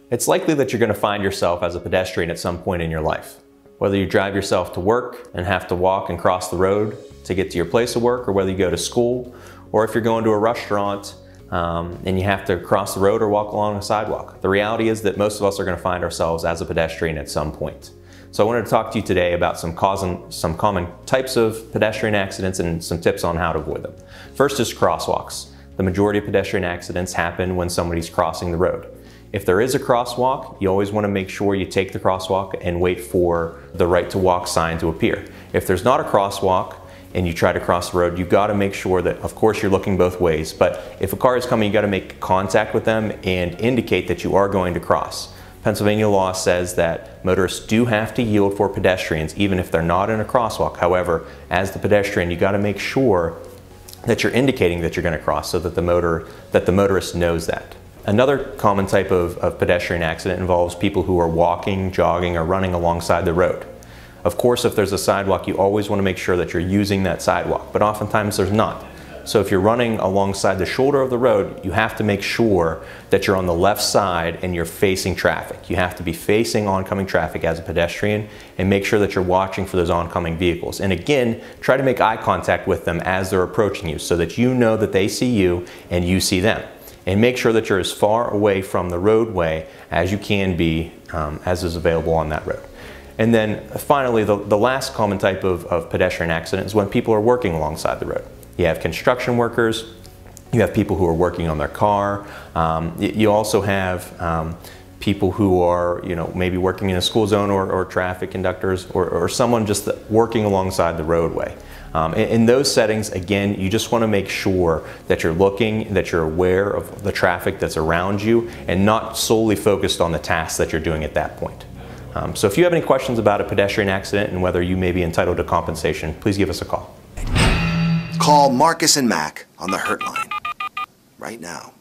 It's likely that you're going to find yourself as a pedestrian at some point in your life. Whether you drive yourself to work and have to walk and cross the road to get to your place of work, or whether you go to school, or if you're going to a restaurant and you have to cross the road or walk along a sidewalk. The reality is that most of us are going to find ourselves as a pedestrian at some point. So I wanted to talk to you today about some common types of pedestrian accidents and some tips on how to avoid them. First is crosswalks. The majority of pedestrian accidents happen when somebody's crossing the road. If there is a crosswalk, you always want to make sure you take the crosswalk and wait for the right to walk sign to appear. If there's not a crosswalk and you try to cross the road, you've got to make sure that, of course, you're looking both ways, but if a car is coming, you got to make contact with them and indicate that you are going to cross. Pennsylvania law says that motorists do have to yield for pedestrians even if they're not in a crosswalk. However, as the pedestrian, you got to make sure that you're indicating that you're going to cross so that the motorist knows that. Another common type of pedestrian accident involves people who are walking, jogging, or running alongside the road. Of course, if there's a sidewalk, you always want to make sure that you're using that sidewalk, but oftentimes there's not. So if you're running alongside the shoulder of the road, you have to make sure that you're on the left side and you're facing traffic. You have to be facing oncoming traffic as a pedestrian and make sure that you're watching for those oncoming vehicles. And again, try to make eye contact with them as they're approaching you so that you know that they see you and you see them. And make sure that you're as far away from the roadway as you can be, as is available on that road. And then finally, the last common type of pedestrian accident is when people are working alongside the road. You have construction workers, you have people who are working on their car, you also have people who are maybe working in a school zone or traffic conductors or someone just working alongside the roadway. In those settings, again, you just want to make sure that you're looking, that you're aware of the traffic that's around you and not solely focused on the tasks that you're doing at that point. So if you have any questions about a pedestrian accident and whether you may be entitled to compensation, please give us a call. Call Marcus and Mac on the Hurt Line right now.